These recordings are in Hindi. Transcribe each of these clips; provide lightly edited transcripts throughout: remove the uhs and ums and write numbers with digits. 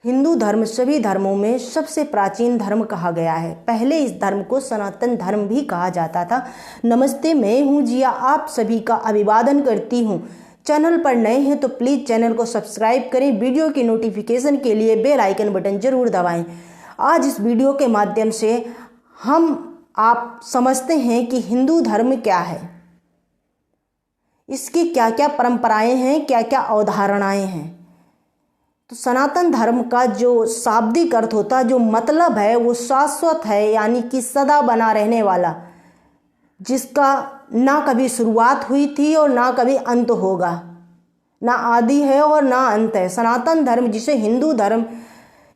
हिंदू धर्म सभी धर्मों में सबसे प्राचीन धर्म कहा गया है। पहले इस धर्म को सनातन धर्म भी कहा जाता था। नमस्ते, मैं हूँ जिया, आप सभी का अभिवादन करती हूँ। चैनल पर नए हैं तो प्लीज़ चैनल को सब्सक्राइब करें। वीडियो की नोटिफिकेशन के लिए बेल आइकन बटन जरूर दबाएं। आज इस वीडियो के माध्यम से आप समझते हैं कि हिंदू धर्म क्या है, इसकी क्या क्या परंपराएं हैं, क्या क्या अवधारणाएं हैं। तो सनातन धर्म का जो शाब्दिक अर्थ होता है, जो मतलब है, वो शाश्वत है, यानी कि सदा बना रहने वाला, जिसका ना कभी शुरुआत हुई थी और ना कभी अंत होगा, ना आदि है और ना अंत है। सनातन धर्म, जिसे हिंदू धर्म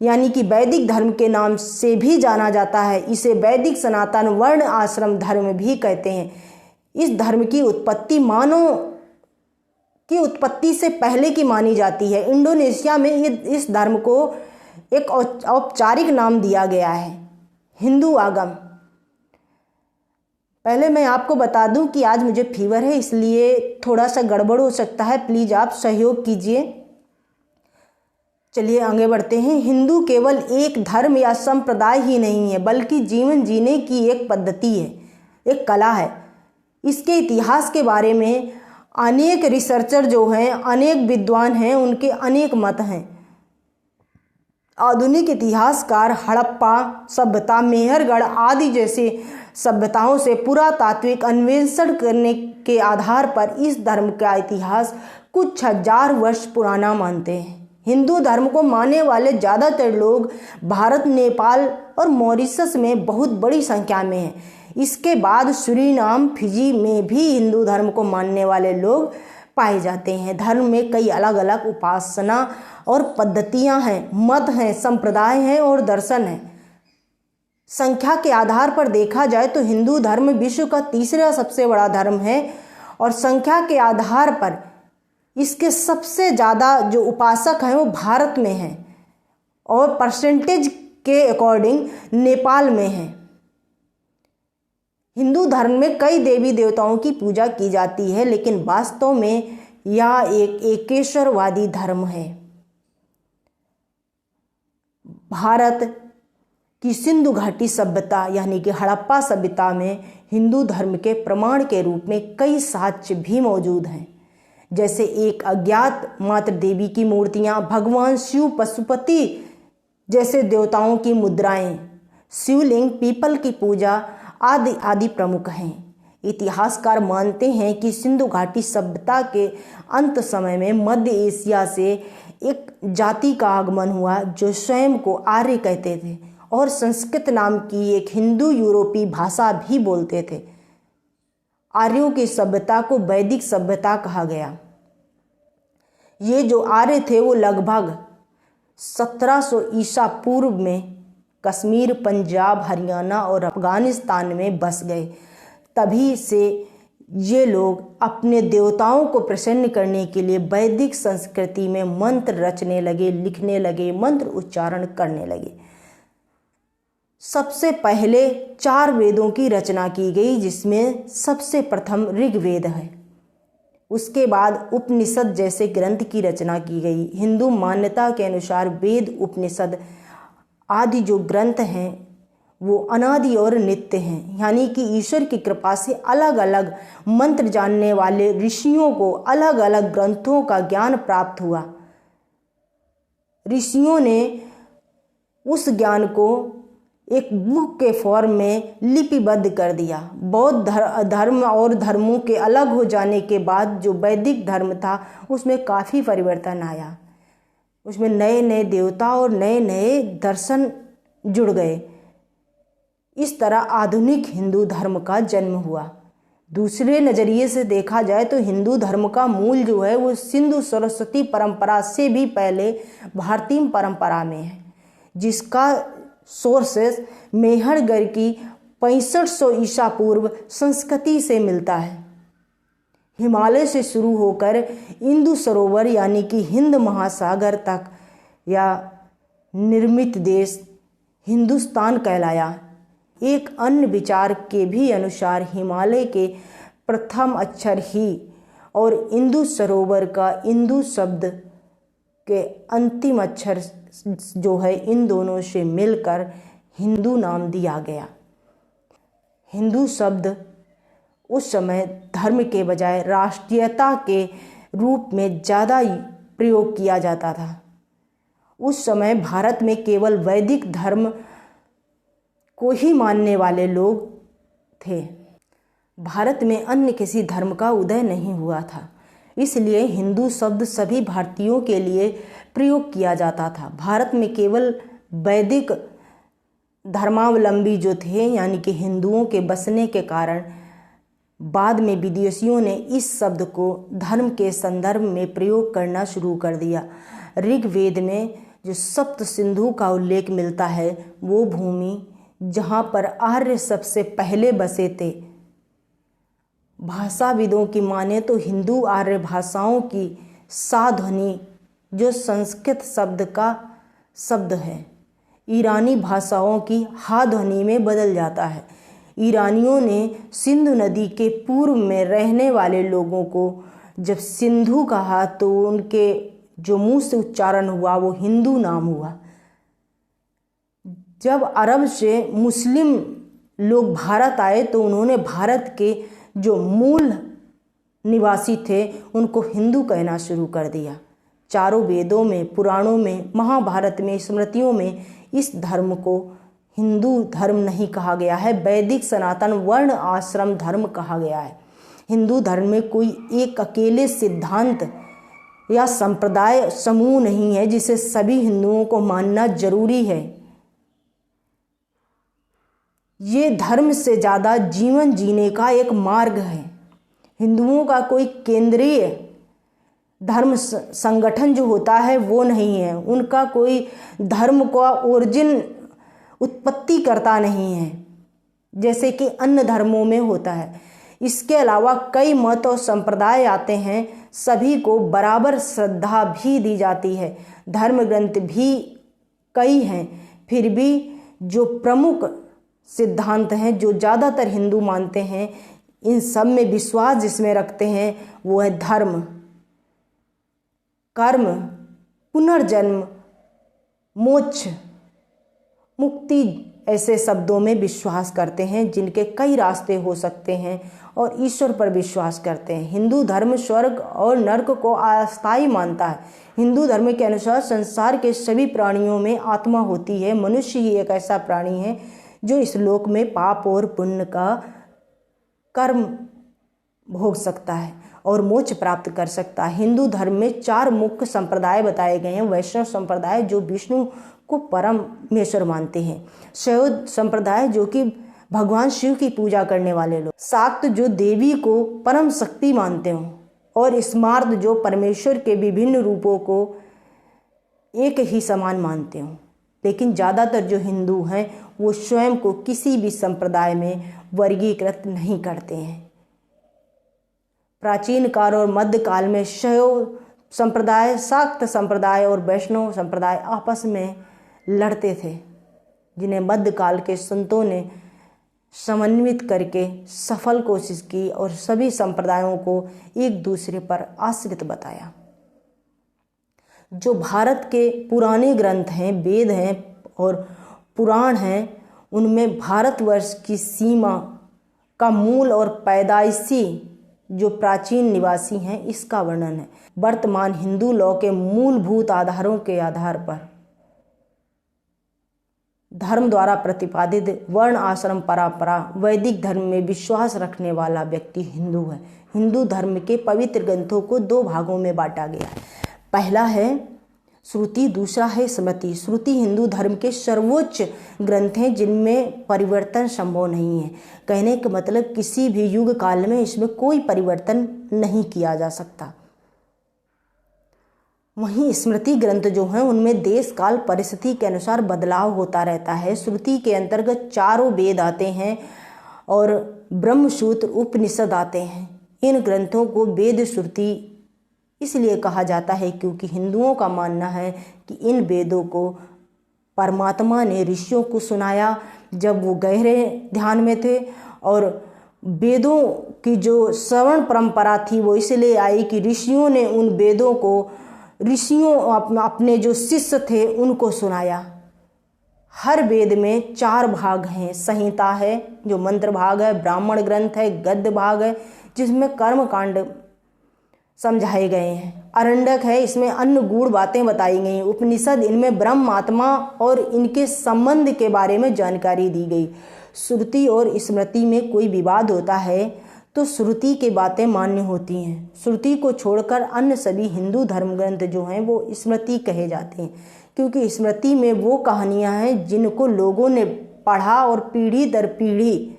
यानी कि वैदिक धर्म के नाम से भी जाना जाता है, इसे वैदिक सनातन वर्ण आश्रम धर्म भी कहते हैं। इस धर्म की उत्पत्ति मानव की उत्पत्ति से पहले की मानी जाती है। इंडोनेशिया में इस धर्म को एक औपचारिक नाम दिया गया है, हिंदू आगम। पहले मैं आपको बता दूं कि आज मुझे फीवर है, इसलिए थोड़ा सा गड़बड़ हो सकता है, प्लीज़ आप सहयोग कीजिए। चलिए आगे बढ़ते हैं। हिंदू केवल एक धर्म या संप्रदाय ही नहीं है, बल्कि जीवन जीने की एक पद्धति है, एक कला है। इसके इतिहास के बारे में अनेक रिसर्चर जो हैं, अनेक विद्वान हैं, उनके अनेक मत हैं। आधुनिक इतिहासकार हड़प्पा सभ्यता, मेहरगढ़ आदि जैसे सभ्यताओं से पुरातात्विक अन्वेषण करने के आधार पर इस धर्म का इतिहास कुछ हजार वर्ष पुराना मानते हैं। हिंदू धर्म को मानने वाले ज़्यादातर लोग भारत, नेपाल और मॉरिशस में बहुत बड़ी संख्या में हैं। इसके बाद सूरीनाम, फिजी में भी हिंदू धर्म को मानने वाले लोग पाए जाते हैं। धर्म में कई अलग अलग उपासना और पद्धतियां हैं, मत हैं, संप्रदाय हैं और दर्शन हैं। संख्या के आधार पर देखा जाए तो हिंदू धर्म विश्व का तीसरा सबसे बड़ा धर्म है और संख्या के आधार पर इसके सबसे ज़्यादा जो उपासक हैं वो भारत में हैं और परसेंटेज के अकॉर्डिंग नेपाल में हैं। हिंदू धर्म में कई देवी देवताओं की पूजा की जाती है, लेकिन वास्तव में यह एक एकेश्वरवादी धर्म है। भारत की सिंधु घाटी सभ्यता यानी कि हड़प्पा सभ्यता में हिंदू धर्म के प्रमाण के रूप में कई साक्ष्य भी मौजूद हैं, जैसे एक अज्ञात मात्र देवी की मूर्तियां, भगवान शिव, पशुपति जैसे देवताओं की मुद्राएं, शिवलिंग, पीपल की पूजा आदि आदि प्रमुख हैं। इतिहासकार मानते हैं कि सिंधु घाटी सभ्यता के अंत समय में मध्य एशिया से एक जाति का आगमन हुआ जो स्वयं को आर्य कहते थे और संस्कृत नाम की एक हिंदू यूरोपीय भाषा भी बोलते थे। आर्यों की सभ्यता को वैदिक सभ्यता कहा गया। ये जो आर्य थे वो लगभग 1700 ईसा पूर्व में कश्मीर, पंजाब, हरियाणा और अफगानिस्तान में बस गए। तभी से ये लोग अपने देवताओं को प्रसन्न करने के लिए वैदिक संस्कृति में मंत्र रचने लगे, लिखने लगे, मंत्र उच्चारण करने लगे। सबसे पहले 4 वेदों की रचना की गई, जिसमें सबसे प्रथम ऋग्वेद है। उसके बाद उपनिषद जैसे ग्रंथ की रचना की गई। हिंदू मान्यता के अनुसार वेद, उपनिषद आदि जो ग्रंथ हैं वो अनादि और नित्य हैं, यानी कि ईश्वर की कृपा से अलग अलग मंत्र जानने वाले ऋषियों को अलग अलग ग्रंथों का ज्ञान प्राप्त हुआ। ऋषियों ने उस ज्ञान को एक बुक के फॉर्म में लिपिबद्ध कर दिया। बौद्ध धर्म और धर्मों के अलग हो जाने के बाद जो वैदिक धर्म था उसमें काफ़ी परिवर्तन आया। उसमें नए नए देवता और नए नए दर्शन जुड़ गए। इस तरह आधुनिक हिंदू धर्म का जन्म हुआ। दूसरे नज़रिए से देखा जाए तो हिंदू धर्म का मूल जो है वो सिंधु सरस्वती परंपरा से भी पहले भारतीय परंपरा में है, जिसका सोर्सेस मेहरगढ़ की 6500 ईसा पूर्व संस्कृति से मिलता है। हिमालय से शुरू होकर इंदु सरोवर यानी कि हिंद महासागर तक या निर्मित देश हिंदुस्तान कहलाया। एक अन्य विचार के भी अनुसार हिमालय के प्रथम अक्षर ही और इंदु सरोवर का इंदु शब्द के अंतिम अक्षर जो है इन दोनों से मिलकर हिंदू नाम दिया गया। हिंदू शब्द उस समय धर्म के बजाय राष्ट्रीयता के रूप में ज़्यादा प्रयोग किया जाता था। उस समय भारत में केवल वैदिक धर्म को ही मानने वाले लोग थे। भारत में अन्य किसी धर्म का उदय नहीं हुआ था, इसलिए हिंदू शब्द सभी भारतीयों के लिए प्रयोग किया जाता था। भारत में केवल वैदिक धर्मावलंबी जो थे यानी कि हिंदुओं के बसने के कारण बाद में विदेशियों ने इस शब्द को धर्म के संदर्भ में प्रयोग करना शुरू कर दिया। ऋग्वेद में जो सप्त सिंधु का उल्लेख मिलता है वो भूमि जहाँ पर आर्य सबसे पहले बसे थे। भाषाविदों की माने तो हिंदू आर्य भाषाओं की सा ध्वनि जो संस्कृत शब्द का शब्द है ईरानी भाषाओं की हा ध्वनि में बदल जाता है। ईरानियों ने सिंधु नदी के पूर्व में रहने वाले लोगों को जब सिंधु कहा तो उनके जो मुंह से उच्चारण हुआ वो हिंदू नाम हुआ। जब अरब से मुस्लिम लोग भारत आए तो उन्होंने भारत के जो मूल निवासी थे उनको हिंदू कहना शुरू कर दिया। चारों वेदों में, पुराणों में, महाभारत में, स्मृतियों में इस धर्म को हिंदू धर्म नहीं कहा गया है, वैदिक सनातन वर्ण आश्रम धर्म कहा गया है। हिंदू धर्म में कोई एक अकेले सिद्धांत या संप्रदाय समूह नहीं है जिसे सभी हिंदुओं को मानना जरूरी है। ये धर्म से ज़्यादा जीवन जीने का एक मार्ग है। हिंदुओं का कोई केंद्रीय धर्म संगठन जो होता है वो नहीं है। उनका कोई धर्म का ओरिजिन उत्पत्ति करता नहीं है जैसे कि अन्य धर्मों में होता है। इसके अलावा कई मत और संप्रदाय आते हैं, सभी को बराबर श्रद्धा भी दी जाती है। धर्म ग्रंथ भी कई हैं, फिर भी जो प्रमुख सिद्धांत हैं जो ज़्यादातर हिंदू मानते हैं, इन सब में विश्वास जिसमें रखते हैं वो है धर्म, कर्म, पुनर्जन्म, मोक्ष, मुक्ति ऐसे शब्दों में विश्वास करते हैं जिनके कई रास्ते हो सकते हैं और ईश्वर पर विश्वास करते हैं। हिंदू धर्म स्वर्ग और नरक को अस्थायी मानता है। हिंदू धर्म के अनुसार संसार के सभी प्राणियों में आत्मा होती है। मनुष्य ही एक ऐसा प्राणी है जो इस लोक में पाप और पुण्य का कर्म भोग सकता है और मोक्ष प्राप्त कर सकता है। हिंदू धर्म में 4 मुख्य संप्रदाय बताए गए हैं। वैष्णव संप्रदाय जो विष्णु को परमेश्वर मानते हैं, शैव संप्रदाय जो कि भगवान शिव की पूजा करने वाले लोग, शाक्त जो देवी को परम शक्ति मानते हों और स्मार्त जो परमेश्वर के विभिन्न रूपों को एक ही समान मानते हों। लेकिन ज़्यादातर जो हिंदू हैं वो स्वयं को किसी भी संप्रदाय में वर्गीकृत नहीं करते हैं। प्राचीन काल और मध्यकाल में शैव संप्रदाय, शाक्त संप्रदाय और वैष्णव संप्रदाय आपस में लड़ते थे, जिन्हें मध्यकाल के संतों ने समन्वित करके सफल कोशिश की और सभी संप्रदायों को एक दूसरे पर आश्रित बताया। जो भारत के पुराने ग्रंथ हैं, वेद हैं और पुराण हैं, उनमें भारतवर्ष की सीमा का मूल और पैदाइशी जो प्राचीन निवासी हैं इसका वर्णन है। वर्तमान हिंदू लॉ के मूलभूत आधारों के आधार पर धर्म द्वारा प्रतिपादित वर्ण आश्रम परंपरा वैदिक धर्म में विश्वास रखने वाला व्यक्ति हिंदू है। हिंदू धर्म के पवित्र ग्रंथों को 2 भागों में बांटा गया है। पहला है श्रुति, दूसरा है स्मृति। श्रुति हिंदू धर्म के सर्वोच्च ग्रंथ हैं जिनमें परिवर्तन संभव नहीं है। कहने का मतलब किसी भी युग काल में इसमें कोई परिवर्तन नहीं किया जा सकता। वहीं स्मृति ग्रंथ जो हैं उनमें देश काल परिस्थिति के अनुसार बदलाव होता रहता है। श्रुति के अंतर्गत 4 वेद आते हैं और ब्रह्मसूत्र उपनिषद आते हैं। इन ग्रंथों को वेद श्रुति इसलिए कहा जाता है क्योंकि हिंदुओं का मानना है कि इन वेदों को परमात्मा ने ऋषियों को सुनाया जब वो गहरे ध्यान में थे, और वेदों की जो श्रवण परंपरा थी वो इसलिए आई कि ऋषियों ने उन वेदों को ऋषियों अपने जो शिष्य थे उनको सुनाया। हर वेद में 4 भाग हैं। संहिता है जो मंत्र भाग है, ब्राह्मण ग्रंथ है, गद्य भाग है जिसमें कर्म कांड समझाए गए हैं, अरण्यक है इसमें अन्य गूढ़ बातें बताई गई, उपनिषद इनमें ब्रह्म आत्मा और इनके संबंध के बारे में जानकारी दी गई। श्रुति और स्मृति में कोई विवाद होता है तो श्रुति की बातें मान्य होती हैं। श्रुति को छोड़कर अन्य सभी हिंदू धर्म ग्रंथ जो हैं वो स्मृति कहे जाते हैं, क्योंकि स्मृति में वो कहानियां हैं जिनको लोगों ने पढ़ा और पीढ़ी दर पीढ़ी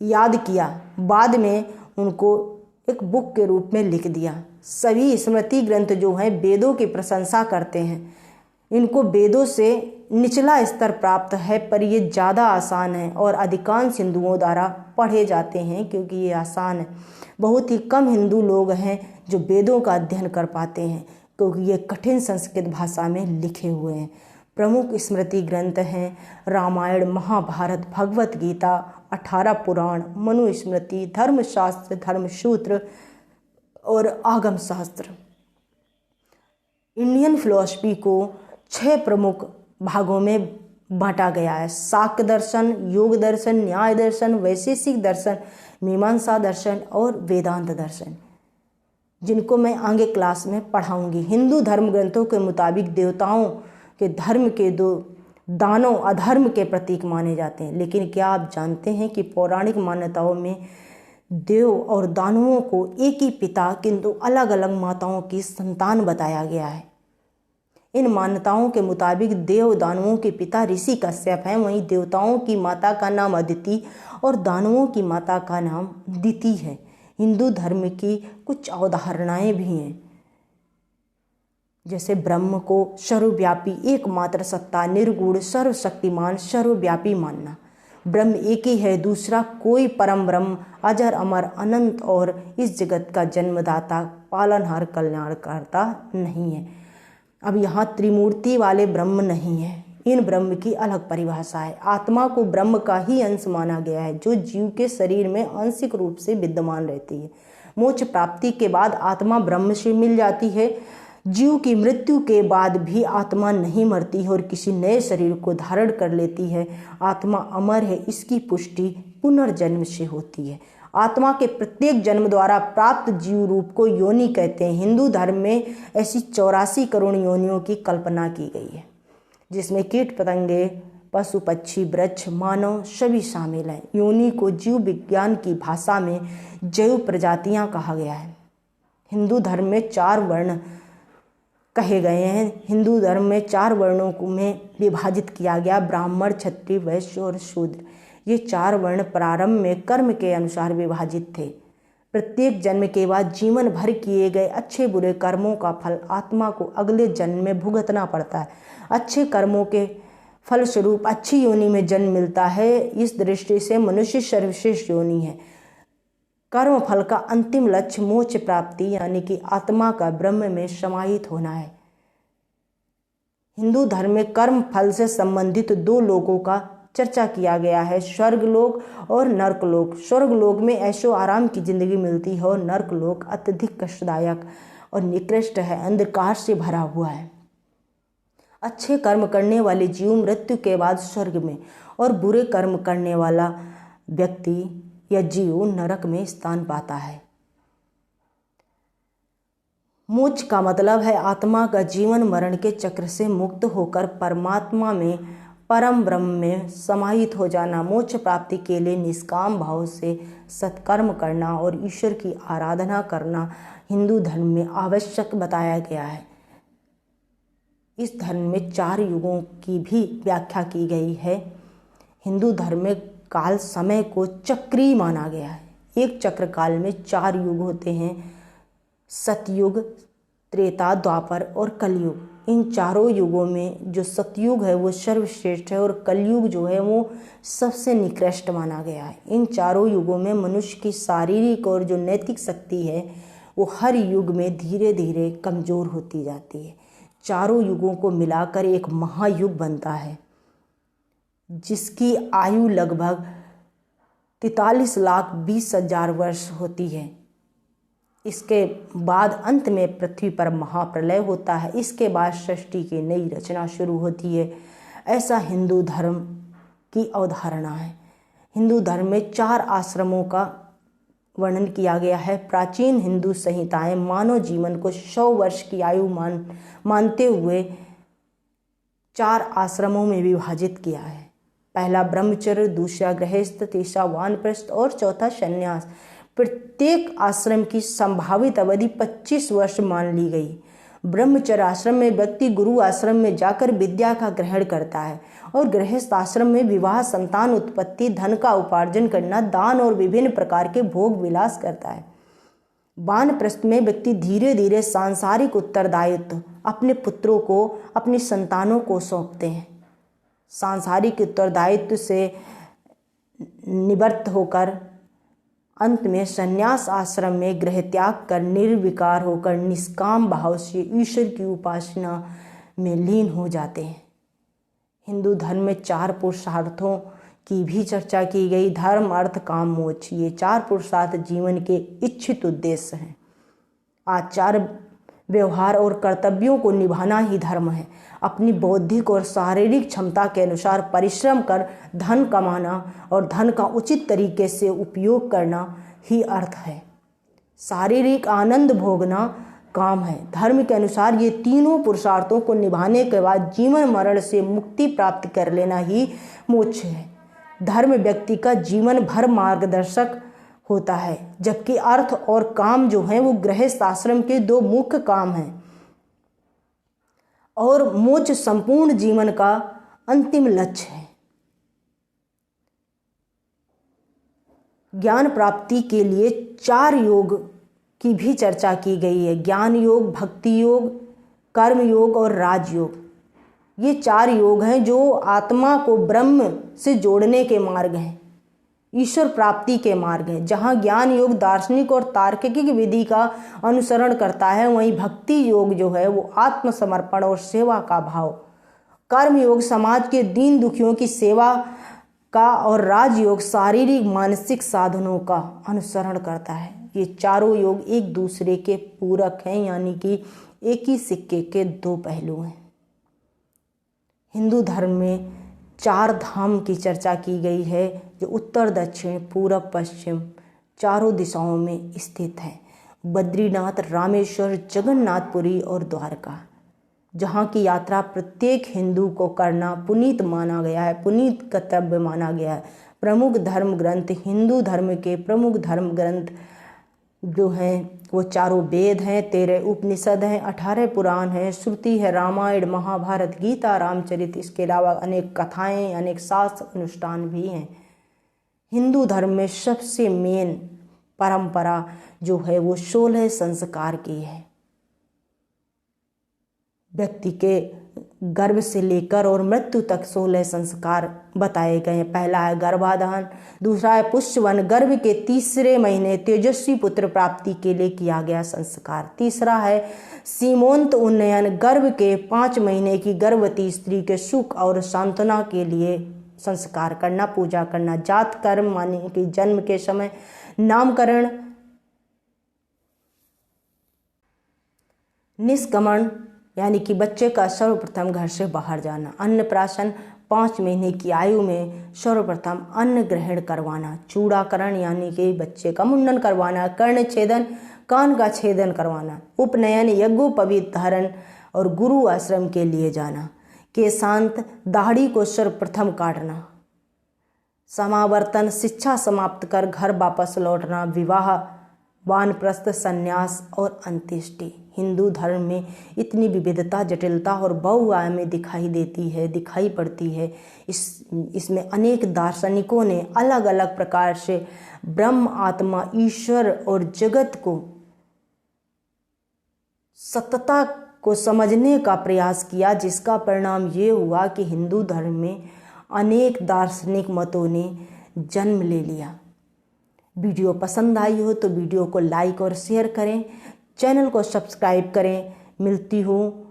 याद किया, बाद में उनको एक बुक के रूप में लिख दिया। सभी स्मृति ग्रंथ जो हैं वेदों की प्रशंसा करते हैं। इनको वेदों से निचला स्तर प्राप्त है, पर ये ज़्यादा आसान है और अधिकांश हिंदुओं द्वारा पढ़े जाते हैं क्योंकि ये आसान है। बहुत ही कम हिंदू लोग हैं जो वेदों का अध्ययन कर पाते हैं क्योंकि ये कठिन संस्कृत भाषा में लिखे हुए हैं। प्रमुख स्मृति ग्रंथ हैं रामायण, महाभारत, भगवत गीता, 18 पुराण, मनुस्मृति, धर्मशास्त्र, धर्मसूत्र और आगम शास्त्र। इंडियन फिलॉसफी को 6 प्रमुख भागों में बांटा गया है। शाक्य दर्शन, योग दर्शन, न्याय दर्शन, वैशेषिक दर्शन, मीमांसा दर्शन और वेदांत दर्शन, जिनको मैं आगे क्लास में पढ़ाऊंगी। हिंदू धर्म ग्रंथों के मुताबिक देवताओं के धर्म के 2 दानव अधर्म के प्रतीक माने जाते हैं। लेकिन क्या आप जानते हैं कि पौराणिक मान्यताओं में देव और दानवों को एक ही पिता किंतु अलग अलग माताओं की संतान बताया गया है। इन मान्यताओं के मुताबिक देव दानवों के पिता ऋषि कश्यप हैं, वहीं देवताओं की माता का नाम अदिति और दानवों की माता का नाम दिति है। हिंदू धर्म की कुछ अवधारणाएं भी हैं, जैसे ब्रह्म को सर्वव्यापी, एकमात्र सत्ता, निर्गुण, सर्वशक्तिमान, सर्वव्यापी मानना। ब्रह्म एक ही है, दूसरा कोई परम ब्रह्म अजर अमर अनंत और इस जगत का जन्मदाता, पालनहार, कल्याणकर्ता नहीं है। अब यहाँ त्रिमूर्ति वाले ब्रह्म नहीं है, इन ब्रह्म की अलग परिभाषा है। आत्मा को ब्रह्म का ही अंश माना गया है जो जीव के शरीर में आंशिक रूप से विद्यमान रहती है। मोक्ष प्राप्ति के बाद आत्मा ब्रह्म से मिल जाती है। जीव की मृत्यु के बाद भी आत्मा नहीं मरती है और किसी नए शरीर को धारण कर लेती है। आत्मा अमर है, इसकी पुष्टि पुनर्जन्म से होती है। आत्मा के प्रत्येक जन्म द्वारा प्राप्त जीव रूप को योनि कहते हैं। हिंदू धर्म में ऐसी 84 करोड़ योनियों की कल्पना की गई है, जिसमें कीट पतंगे, पशु पक्षी, वृक्ष, मानव सभी शामिल हैं। योनि को जीव विज्ञान की भाषा में जैव प्रजातियां कहा गया है। हिंदू धर्म में 4 वर्ण कहे गए हैं। हिंदू धर्म में 4 वर्णों में विभाजित किया गया, ब्राह्मण, क्षत्रिय, वैश्य और शूद्र। ये 4 वर्ण प्रारंभ में कर्म के अनुसार विभाजित थे। प्रत्येक जन्म के बाद जीवन भर किए गए अच्छे बुरे कर्मों का फल आत्मा को अगले जन्म में भुगतना पड़ता है। अच्छे कर्मों के फलस्वरूप अच्छी योनि में जन्म मिलता है। इस दृष्टि से मनुष्य सर्वश्रेष्ठ योनि है। कर्म फल का अंतिम लक्ष्य मोक्ष प्राप्ति यानी कि आत्मा का ब्रह्म में समाहित होना है। हिंदू धर्म में कर्म फल से संबंधित 2 लोकों का चर्चा किया गया है, स्वर्गलोक और नर्कलोक। स्वर्गलोक में ऐशो आराम की जिंदगी मिलती है और नर्कलोक अत्यधिक कष्टदायक और निकृष्ट है, अंधकार से भरा हुआ है। अच्छे कर्म करने वाले जीव मृत्यु के बाद स्वर्ग में और बुरे कर्म करने वाला व्यक्ति या जीव नरक में स्थान पाता है। मोक्ष का मतलब है आत्मा का जीवन मरण के चक्र से मुक्त होकर परमात्मा में, परम ब्रह्म में समाहित हो जाना। मोक्ष प्राप्ति के लिए निष्काम भाव से सत्कर्म करना और ईश्वर की आराधना करना हिंदू धर्म में आवश्यक बताया गया है। इस धर्म में 4 युगों की भी व्याख्या की गई है। हिंदू धर्म में काल समय को चक्रीय माना गया है। एक चक्र काल में 4 युग होते हैं, सतयुग, त्रेता, द्वापर और कलयुग। इन चारों युगों में जो सतयुग है वो सर्वश्रेष्ठ है और कलयुग जो है वो सबसे निकृष्ट माना गया है। इन चारों युगों में मनुष्य की शारीरिक और जो नैतिक शक्ति है वो हर युग में धीरे धीरे कमज़ोर होती जाती है। चारों युगों को मिलाकर एक महायुग बनता है जिसकी आयु लगभग 43,20,000 वर्ष होती है। इसके बाद अंत में पृथ्वी पर महाप्रलय होता है। इसके बाद सृष्टि की नई रचना शुरू होती है। ऐसा हिंदू धर्म की अवधारणा है। हिंदू धर्म में 4 आश्रमों का वर्णन किया गया है। प्राचीन हिंदू संहिताएं मानव जीवन को 100 वर्ष की आयु मानते हुए 4 आश्रमों में विभाजित किया है। पहला ब्रह्मचर्य, दूसरा गृहस्थ, तीसरा वानप्रस्थ और चौथा संन्यास। प्रत्येक आश्रम की संभावित अवधि 25 वर्ष मान ली गई। ब्रह्मचर्य आश्रम में व्यक्ति गुरु आश्रम में जाकर विद्या का ग्रहण करता है और गृहस्थ आश्रम में विवाह, संतान उत्पत्ति, धन का उपार्जन करना, दान और विभिन्न प्रकार के भोग विलास करता है। वानप्रस्थ में व्यक्ति धीरे धीरे सांसारिक उत्तरदायित्व अपने पुत्रों को, अपनी संतानों को सौंपते हैं। सांसारिक उत्तरदायित्व से निवृत्त होकर अंत में संन्यास आश्रम में गृह त्याग कर निर्विकार होकर निष्काम भाव से ईश्वर की उपासना में लीन हो जाते हैं। हिंदू धर्म में 4 पुरुषार्थों की भी चर्चा की गई। धर्म, अर्थ, काम, मोक्ष, ये 4 पुरुषार्थ जीवन के इच्छित उद्देश्य हैं। आचार, व्यवहार और कर्तव्यों को निभाना ही धर्म है। अपनी बौद्धिक और शारीरिक क्षमता के अनुसार परिश्रम कर धन कमाना और धन का उचित तरीके से उपयोग करना ही अर्थ है। शारीरिक आनंद भोगना काम है। धर्म के अनुसार ये तीनों पुरुषार्थों को निभाने के बाद जीवन मरण से मुक्ति प्राप्त कर लेना ही मोक्ष है। धर्म व्यक्ति का जीवन भर मार्गदर्शक होता है, जबकि अर्थ और काम जो हैं वो गृहस्थ आश्रम के 2 मुख्य काम हैं और मोक्ष संपूर्ण जीवन का अंतिम लक्ष्य है। ज्ञान प्राप्ति के लिए 4 योग की भी चर्चा की गई है। ज्ञान योग, भक्ति योग, कर्म योग और राजयोग। ये 4 योग हैं जो आत्मा को ब्रह्म से जोड़ने के मार्ग हैं, ईश्वर प्राप्ति के मार्ग हैं। जहाँ ज्ञान योग दार्शनिक और तार्किक विधि का अनुसरण करता है, वहीं भक्ति योग जो है वो आत्मसमर्पण और सेवा का भाव, कर्म योग समाज के दीन दुखियों की सेवा का और राजयोग शारीरिक मानसिक साधनों का अनुसरण करता है। ये चारों योग एक दूसरे के पूरक हैं, यानी कि एक ही सिक्के के 2 पहलू हैं। हिंदू धर्म में 4 धाम की चर्चा की गई है जो उत्तर, दक्षिण, पूरब, पश्चिम चारों दिशाओं में स्थित है। बद्रीनाथ, रामेश्वर, जगन्नाथपुरी और द्वारका, जहाँ की यात्रा प्रत्येक हिंदू को करना पुनीत माना गया है, पुनीत कर्तव्य माना गया है। प्रमुख धर्म ग्रंथ, हिंदू धर्म के प्रमुख धर्म ग्रंथ जो हैं वो 4 वेद हैं, 13 उपनिषद हैं, 18 पुराण हैं, श्रुति है, रामायण, महाभारत, गीता, रामचरित। इसके अलावा अनेक कथाएं, अनेक शास्त्र अनुष्ठान भी हैं। हिंदू धर्म में सबसे मेन परंपरा जो है वो 16 संस्कार की है। व्यक्ति के गर्भ से लेकर और मृत्यु तक 16 संस्कार बताए गए हैं। पहला है गर्भाधान, दूसरा है पुष्यवन, गर्भ के 3रे महीने तेजस्वी पुत्र प्राप्ति के लिए किया गया संस्कार। तीसरा है सीमोंत उन्नयन, गर्भ के 5 महीने की गर्भवती स्त्री के सुख और सांत्वना के लिए संस्कार करना, पूजा करना। जात कर्म माने कि जन्म के समय नामकरण, निष्क्रमण यानी कि बच्चे का सर्वप्रथम घर से बाहर जाना। अन्नप्राशन, 5 महीने की आयु में सर्वप्रथम अन्न ग्रहण करवाना। चूड़ाकरण यानी कि बच्चे का मुंडन करवाना। कर्ण छेदन, कान का छेदन करवाना। उपनयन, यज्ञोपवीत धारण और गुरु आश्रम के लिए जाना। केशांत, दाढ़ी को सर्वप्रथम काटना। समावर्तन, शिक्षा समाप्त कर घर वापस लौटना। विवाह, वानप्रस्थ, संन्यास और अंत्येष्टि। हिंदू धर्म में इतनी विविधता, जटिलता और बहुआयामी दिखाई पड़ती है। इसमें अनेक दार्शनिकों ने अलग अलग प्रकार से ब्रह्म, आत्मा, ईश्वर और जगत को सत्ता को समझने का प्रयास किया, जिसका परिणाम ये हुआ कि हिंदू धर्म में अनेक दार्शनिक मतों ने जन्म ले लिया। वीडियो पसंद आई हो तो वीडियो को लाइक और शेयर करें, चैनल को सब्सक्राइब करें। मिलती हूँ